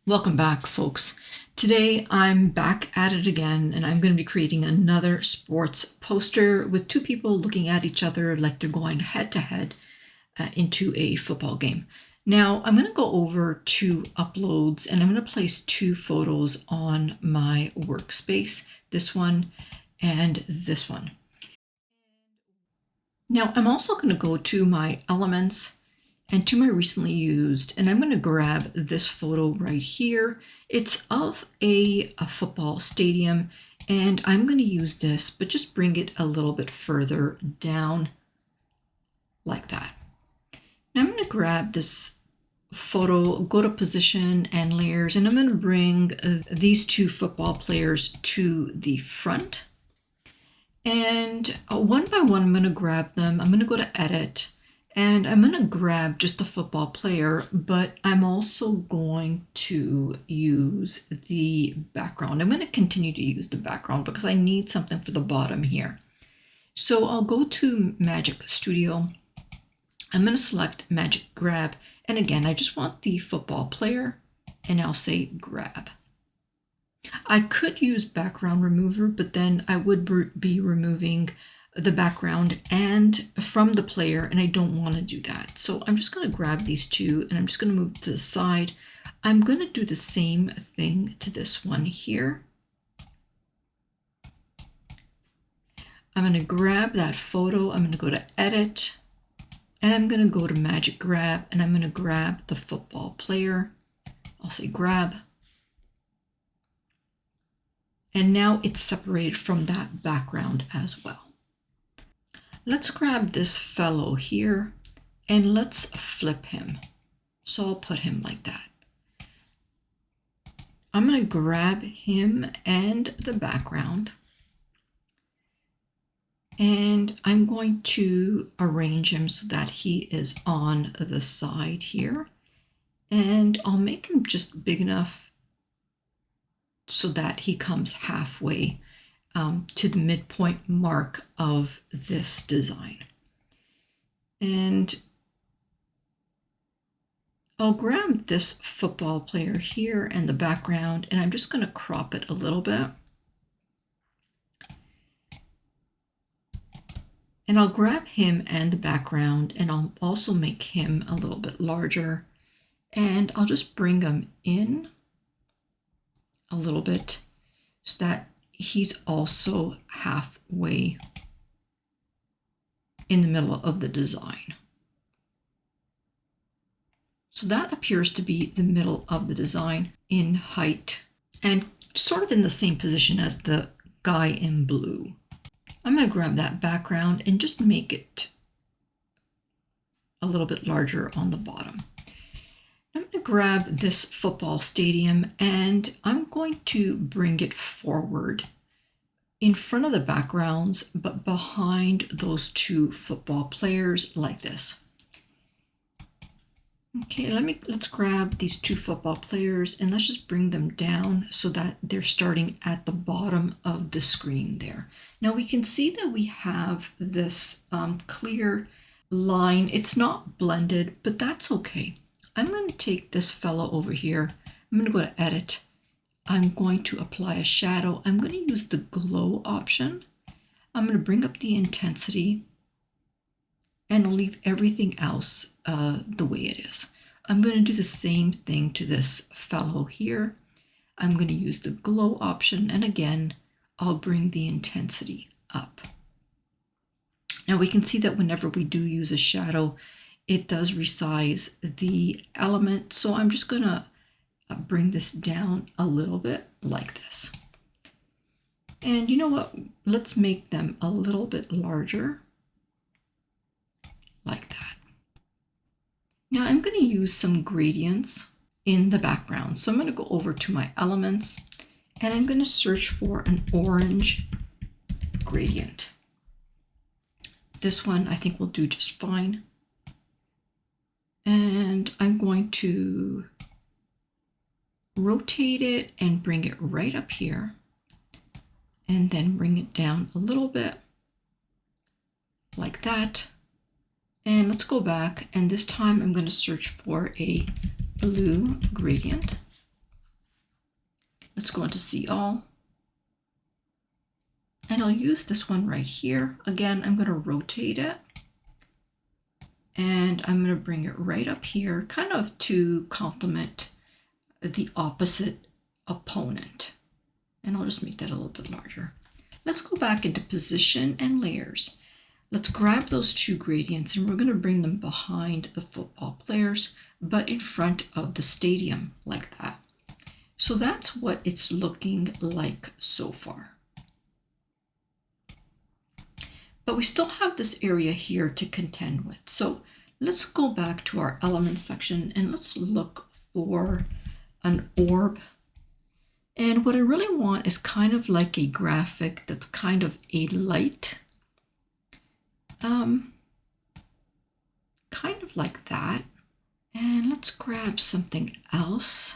Welcome back, folks. Today I'm back at it again, and I'm going to be creating another sports poster with two people looking at each other like they're going head to head into a football game. Now I'm going to go over to uploads and I'm going to place two photos on my workspace, this one and this one. Now I'm also going to go to my elements and to my recently used, and I'm going to grab this photo right here. It's of a football stadium, and I'm going to use this, but just bring it a little bit further down like that. Now I'm going to grab this photo, go to position and layers, and I'm going to bring these two football players to the front. And one by one, I'm going to grab them. I'm going to go to edit. And I'm going to grab just the football player, but I'm also going to use the background. I'm going to continue to use the background because I need something for the bottom here. So I'll go to Magic Studio. I'm going to select Magic Grab. And again, I just want the football player, and I'll say grab. I could use background remover, but then I would be removing the background and from the player, and I don't want to do that. So I'm just going to grab these two and I'm just going to move to the side. I'm going to do the same thing to this one here. I'm going to grab that photo. I'm going to go to edit and I'm going to go to Magic Grab and I'm going to grab the football player. I'll say grab. And now it's separated from that background as well. Let's grab this fellow here and let's flip him. So I'll put him like that. I'm going to grab him and the background. And I'm going to arrange him so that he is on the side here. And I'll make him just big enough so that he comes halfway to the midpoint mark of this design. And I'll grab this football player here and the background, and I'm just going to crop it a little bit. And I'll grab him and the background, and I'll also make him a little bit larger. And I'll just bring him in a little bit so that he's also halfway in the middle of the design. So that appears to be the middle of the design in height and sort of in the same position as the guy in blue. I'm going to grab that background and just make it a little bit larger on the bottom. I'm going to grab this football stadium and I'm going to bring it forward in front of the backgrounds, but behind those two football players like this. Okay, let's grab these two football players and let's just bring them down so that they're starting at the bottom of the screen there. Now we can see that we have this clear line. It's not blended, but that's okay. I'm going to take this fellow over here. I'm going to go to edit. I'm going to apply a shadow. I'm going to use the glow option. I'm going to bring up the intensity and I'll leave everything else the way it is. I'm going to do the same thing to this fellow here. I'm going to use the glow option, and again, I'll bring the intensity up. Now we can see that whenever we do use a shadow, it does resize the element. So I'm just going to bring this down a little bit like this. And you know what? Let's make them a little bit larger like that. Now I'm going to use some gradients in the background. So I'm going to go over to my elements and I'm going to search for an orange gradient. This one I think will do just fine. And I'm going to rotate it and bring it right up here and then bring it down a little bit like that. And let's go back, and this time I'm going to search for a blue gradient. Let's go into see all. And I'll use this one right here. Again, I'm going to rotate it. And I'm going to bring it right up here, kind of to complement the opposite opponent. And I'll just make that a little bit larger. Let's go back into position and layers. Let's grab those two gradients and we're going to bring them behind the football players, but in front of the stadium like that. So that's what it's looking like so far. But we still have this area here to contend with. So let's go back to our element section and let's look for an orb. And what I really want is kind of like a graphic that's kind of a light. Kind of like that. And let's grab something else.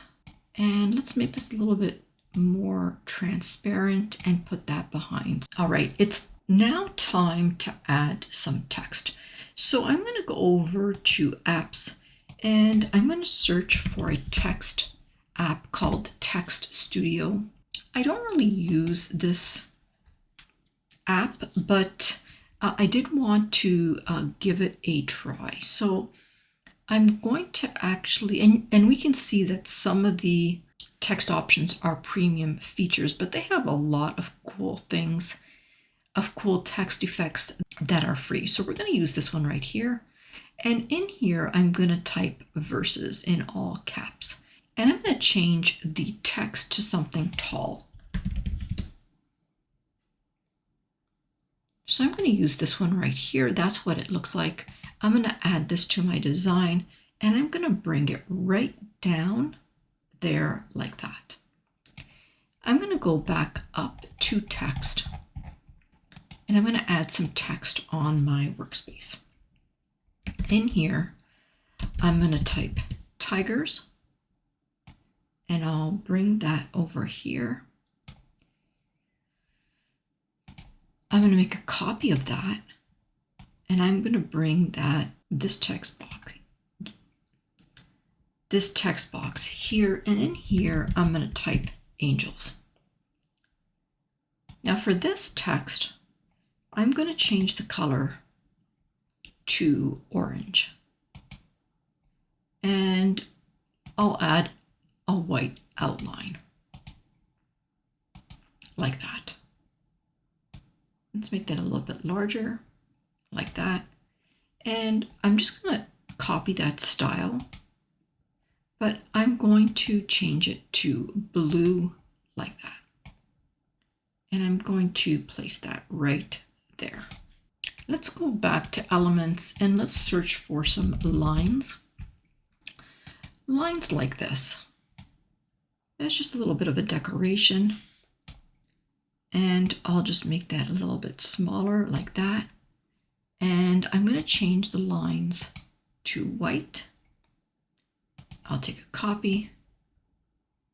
And let's make this a little bit more transparent and put that behind. All right, it's now time to add some text. So I'm going to go over to apps and I'm going to search for a text app called Text Studio. I don't really use this app, but I did want to give it a try. So I'm going to actually, and we can see that some of the text options are premium features, but they have a lot of cool things, of cool text effects that are free. So we're going to use this one right here. And in here, I'm going to type verses in all caps. And I'm going to change the text to something tall. So I'm going to use this one right here. That's what it looks like. I'm going to add this to my design and I'm going to bring it right down there like that. I'm going to go back up to text and I'm going to add some text on my workspace. In here, I'm going to type tigers and I'll bring that over here. I'm going to make a copy of that and I'm going to bring this text box here, and in here I'm going to type angels. Now for this text, I'm going to change the color to orange and I'll add a white outline like that. Let's make that a little bit larger like that. And I'm just going to copy that style, but I'm going to change it to blue like that. And I'm going to place that right there. Let's go back to elements and let's search for some lines. Lines like this. It's just a little bit of a decoration. And I'll just make that a little bit smaller like that. And I'm going to change the lines to white. I'll take a copy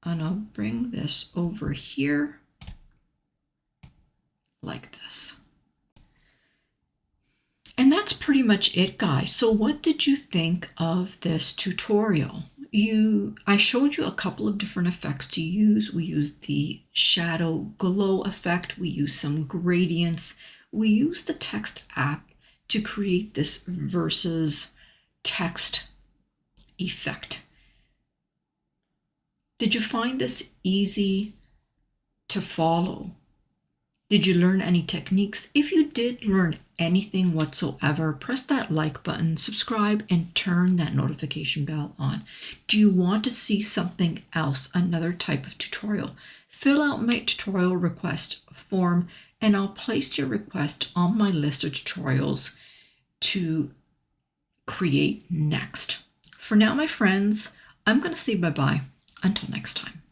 and I'll bring this over here like this. And that's pretty much it, guys. So what did you think of this tutorial? I showed you a couple of different effects to use. We used the shadow glow effect. We used some gradients. We used the text app to create this versus text effect. Did you find this easy to follow? Did you learn any techniques? If you did learn anything whatsoever, press that like button, subscribe, and turn that notification bell on. Do you want to see something else, another type of tutorial? Fill out my tutorial request form and I'll place your request on my list of tutorials to create next. For now, my friends, I'm going to say bye-bye. Until next time.